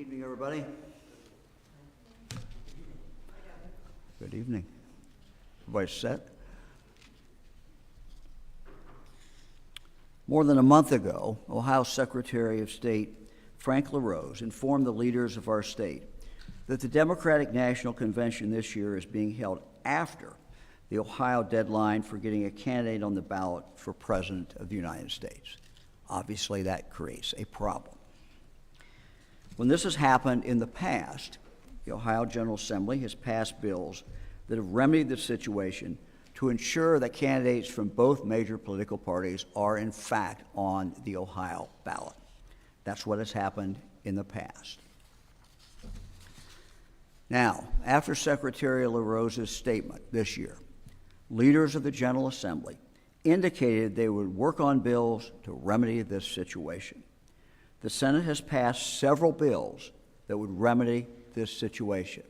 evening, everybody. Good evening. Everybody set? More than a month ago, Ohio Secretary of State Frank LaRose informed the leaders of our state that the Democratic National Convention this year is being held after the Ohio deadline for getting a candidate on the ballot for President of the United States. Obviously, that creates a problem. When this has happened in the past, the Ohio General Assembly has passed bills that have remedied the situation to ensure that candidates from both major political parties are in fact on the Ohio ballot. That's what has happened in the past. Now, after Secretary LaRose's statement this year, leaders of the General Assembly indicated they would work on bills to remedy this situation. The Senate has passed several bills that would remedy this situation.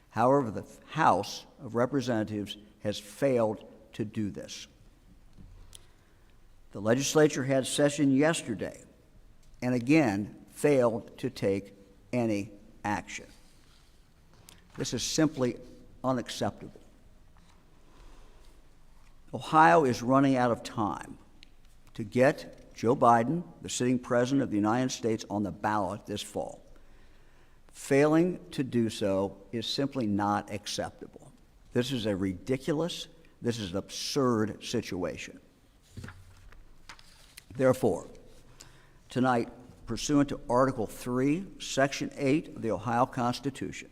However, the House of Representatives has failed to do this. The legislature had session yesterday and again failed to take any action. This is simply unacceptable. Ohio is running out of time to get Joe Biden, the sitting president of the United States, on the ballot this fall. Failing to do so is simply not acceptable. This is a ridiculous, this is an absurd situation. Therefore, tonight, pursuant to Article 3, Section 8 of the Ohio Constitution,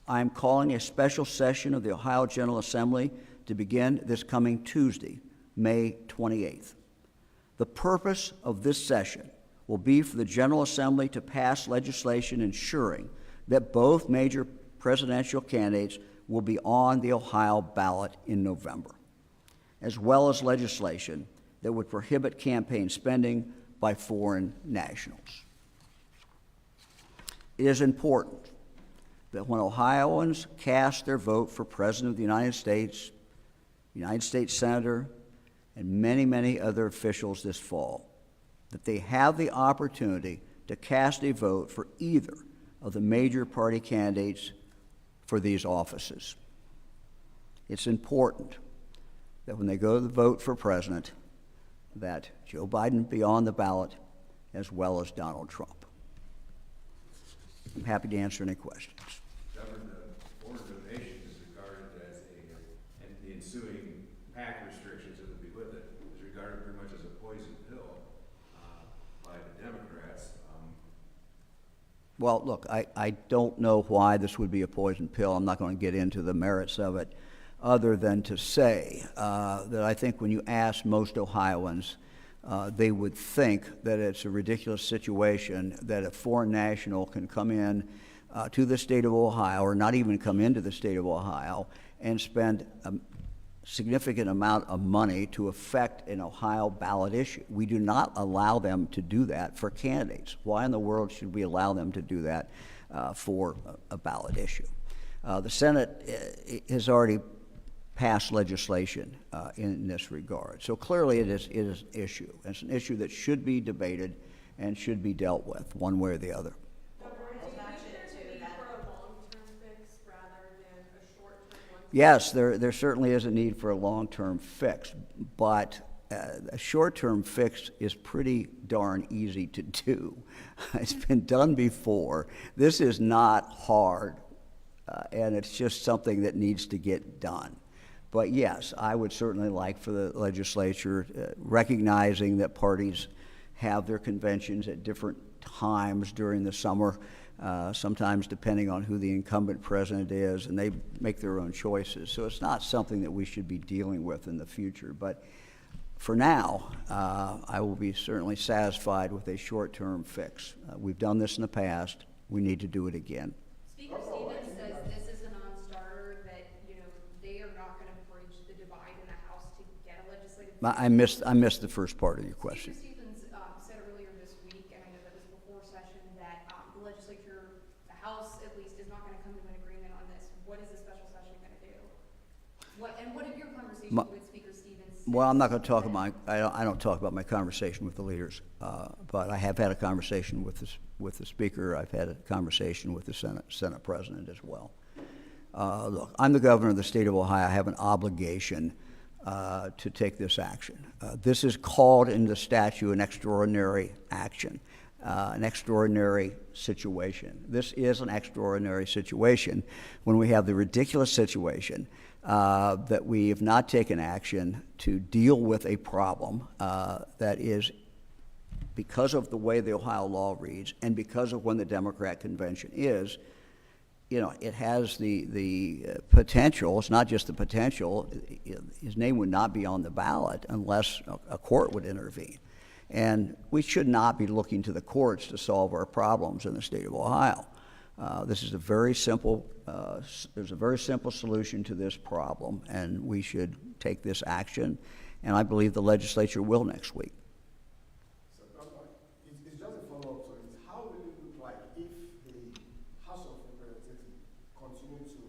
I am calling a special session of the Ohio General Assembly to begin this coming Tuesday, May 28th. The purpose of this session will be for the General Assembly to pass legislation ensuring that both major presidential candidates will be on the Ohio ballot in November, as well as legislation that would prohibit campaign spending by foreign nationals. It is important that when Ohioans cast their vote for President of the United States Senator, and many, many other officials this fall, that they have the opportunity to cast a vote for either of the major party candidates for these offices. It's important that when they go to vote for president, that Joe Biden be on the ballot as well as Donald Trump. I'm happy to answer any questions. Governor, the foreign donation is regarded as and the ensuing PAC restrictions that would be with it is regarded very much as a poison pill by the Democrats. Well, look, I don't know why this would be a poison pill. I'm not going to get into the merits of it, other than to say that I think when you ask most Ohioans, they would think that it's a ridiculous situation that a foreign national can come in to the state of Ohio, or not even come into the state of Ohio, and spend a significant amount of money to affect an Ohio ballot issue. We do not allow them to do that for candidates. Why in the world should we allow them to do that for a ballot issue? The Senate has already passed legislation in this regard. So clearly it is an issue. It's an issue that should be debated and should be dealt with one way or the other. Yes, there certainly is a need for a long-term fix, but a short-term fix is pretty darn easy to do. It's been done before. This is not hard, and it's just something that needs to get done. But yes, I would certainly like for the legislature, recognizing that parties have their conventions at different times during the summer, sometimes depending on who the incumbent president is, and they make their own choices. So it's not something that we should be dealing with in the future. But for now, I will be certainly satisfied with a short-term fix. We've done this in the past. We need to do it again. Speaker Stevens says this is a non-starter, that they are not going to bridge the divide in the House to get a legislative. I missed the first part of your question. Speaker Stevens said earlier this week, and I know that was before session, that the legislature, the House at least, is not going to come to an agreement on this. What is the special session going to do? What have your conversations My- with Speaker Stevens? Well, I'm not going to talk about I don't talk about my conversation with the leaders, but I have had a conversation with the Speaker. I've had a conversation with the Senate President as well. Look, I'm the governor of the state of Ohio. I have an obligation to take this action. This is called in the statute an extraordinary action, an extraordinary situation. This is an extraordinary situation when we have the ridiculous situation that we have not taken action to deal with a problem that is, because of the way the Ohio law reads and because of when the Democrat convention is, it has the potential. It's not just the potential. His name would not be on the ballot unless a court would intervene. And we should not be looking to the courts to solve our problems in the state of Ohio. This is a very simple, there's a very simple solution to this problem, and we should take this action, and I believe the legislature will next week. So, it's just a follow-up. So, it's how will it look like if the House of Representatives continue to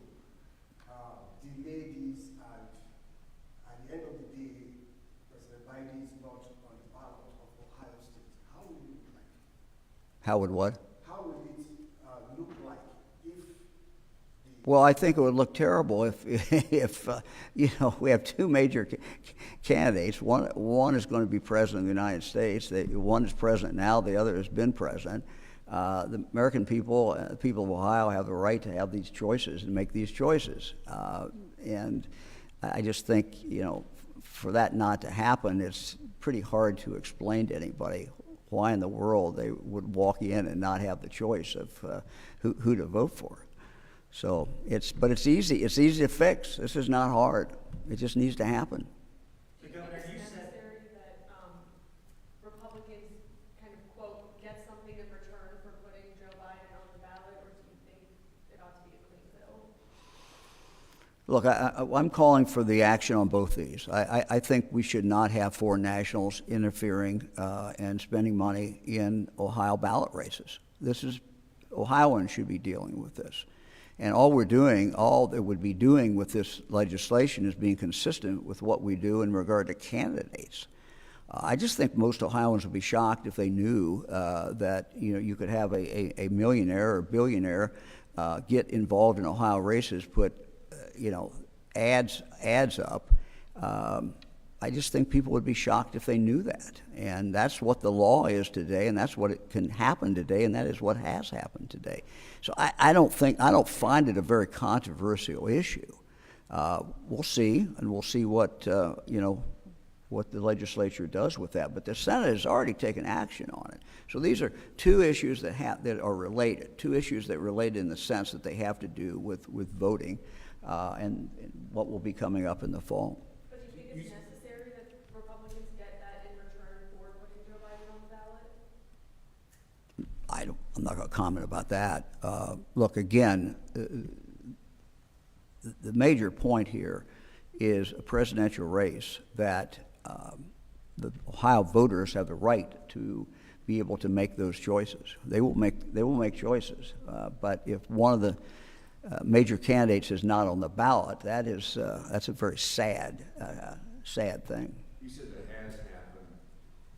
delay this, and at the end of the day, President Biden is not on the ballot of Ohio State? How will it look like? How would what? How will it look like if the Well, I think it would look terrible if we have two major candidates. One is going to be president of the United States. One is president now. The other has been president. The American people, the people of Ohio, have the right to have these choices and make these choices. And I just think, for that not to happen, it's pretty hard to explain to anybody why in the world they would walk in and not have the choice of who to vote for. So but it's easy. It's easy to fix. This is not hard. It just needs to happen. Do you think it's necessary that Republicans kind of, quote, get something in return for putting Joe Biden on the ballot, or do you think it ought to be a clean bill? Look, I'm calling for the action on both these. I think we should not have foreign nationals interfering and spending money in Ohio ballot races. Ohioans should be dealing with this. And all that would be doing with this legislation is being consistent with what we do in regard to candidates. I just think most Ohioans would be shocked if they knew that you could have a millionaire or billionaire get involved in Ohio races, put ads up. I just think people would be shocked if they knew that. And that's what the law is today, and that's what it can happen today, and that is what has happened today. So I don't find it a very controversial issue. We'll see, and we'll see what the legislature does with that. But the Senate has already taken action on it. So these are two issues that are related, two issues that relate in the sense that they have to do with voting and what will be coming up in the fall. But do you think it's necessary that Republicans get that in return for putting Joe Biden on the ballot? I'm not going to comment about that. Look, again, the major point here is a presidential race that the Ohio voters have the right to be able to make those choices. They will make choices. But if one of the major candidates is not on the ballot, that's a very sad thing. You said that has happened,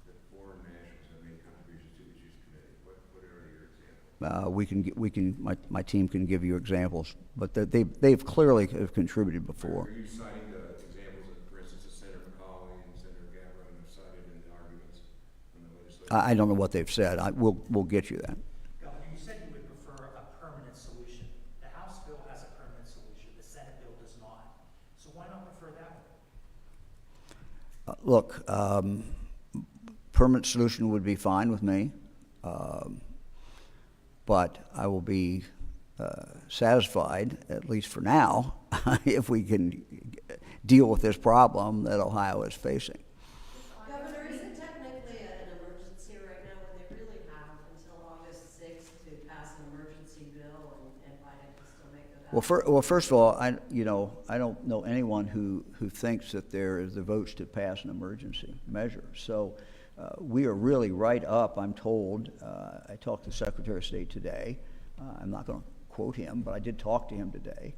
that foreign nationals have made contributions to the Justice Committee. What are your examples? My team can give you examples, but they've clearly contributed before. Are you citing the examples that, for instance, Senator McCauley and Senator Gabbard have cited in the arguments from the legislature? I don't know what they've said. We'll get you that. Governor, you said you would prefer a permanent solution. The House bill has a permanent solution. The Senate bill does not. So why not prefer that one? Look, permanent solution would be fine with me, but I will be satisfied, at least for now, if we can deal with this problem that Ohio is facing. Governor, is it technically an emergency right now when they really have until August 6th to pass an emergency bill and Biden can still make the ballot? Well, first of all, I don't know anyone who thinks that there is the votes to pass an emergency measure. So we are really right up, I'm told. I talked to the Secretary of State today. I'm not going to quote him, but I did talk to him today.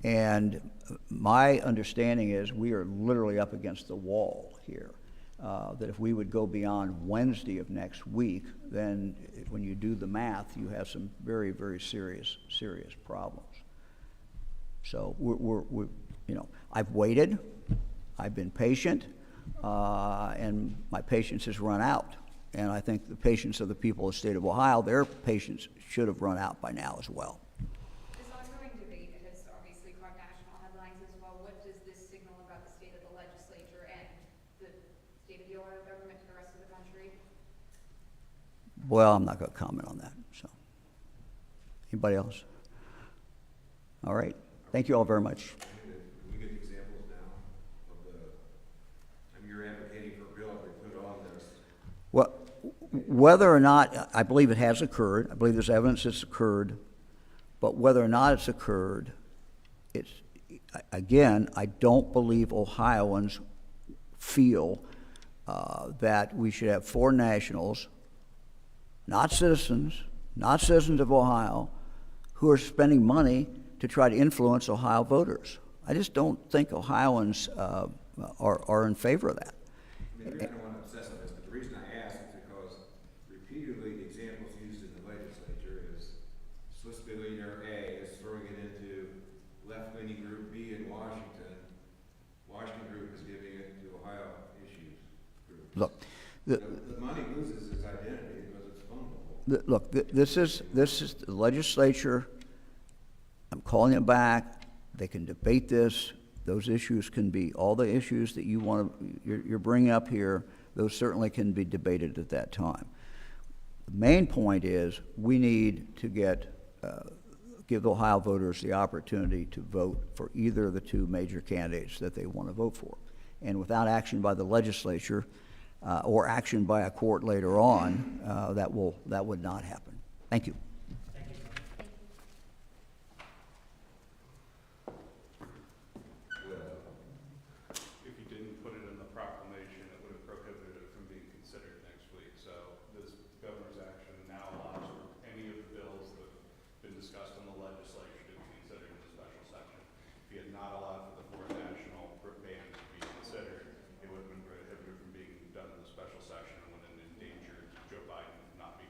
And my understanding is we are literally up against the wall here. That if we would go beyond Wednesday of next week, then when you do the math, you have some very, very serious problems. So we're you know, I've waited, I've been patient, and my patience has run out. And I think the patience of the people of the state of Ohio, their patience should have run out by now as well. This ongoing debate has obviously caught national headlines as well. What does this signal about the state of the legislature and the state of the Ohio government to the rest of the country? Well, I'm not going to comment on that. So, anybody else? All right. Thank you all very much. Can we get examples now of the, I mean, you're advocating for a bill to be put on this. Well, whether or not, I believe it has occurred, I believe there's evidence it's occurred, but whether or not it's occurred, it's, again, I don't believe Ohioans feel that we should have foreign nationals, not citizens of Ohio, who are spending money to try to influence Ohio voters. I just don't think Ohioans are in favor of that. I mean, I don't want to obsess on this, but the reason I ask is because repeatedly the examples used in the legislature is Swiss billionaire A is throwing it into left-leaning group B in Washington. Washington group is giving it to Ohio issues group. Look, The money loses its identity because it's fungible. look, this is the legislature. I'm calling it back. They can debate this. Those issues can be, all the issues that you're bringing up here, those certainly can be debated at that time. The main point is we need to give the Ohio voters the opportunity to vote for either of the two major candidates that they want to vote for. And without action by the legislature or action by a court later on, that would not happen. Thank you.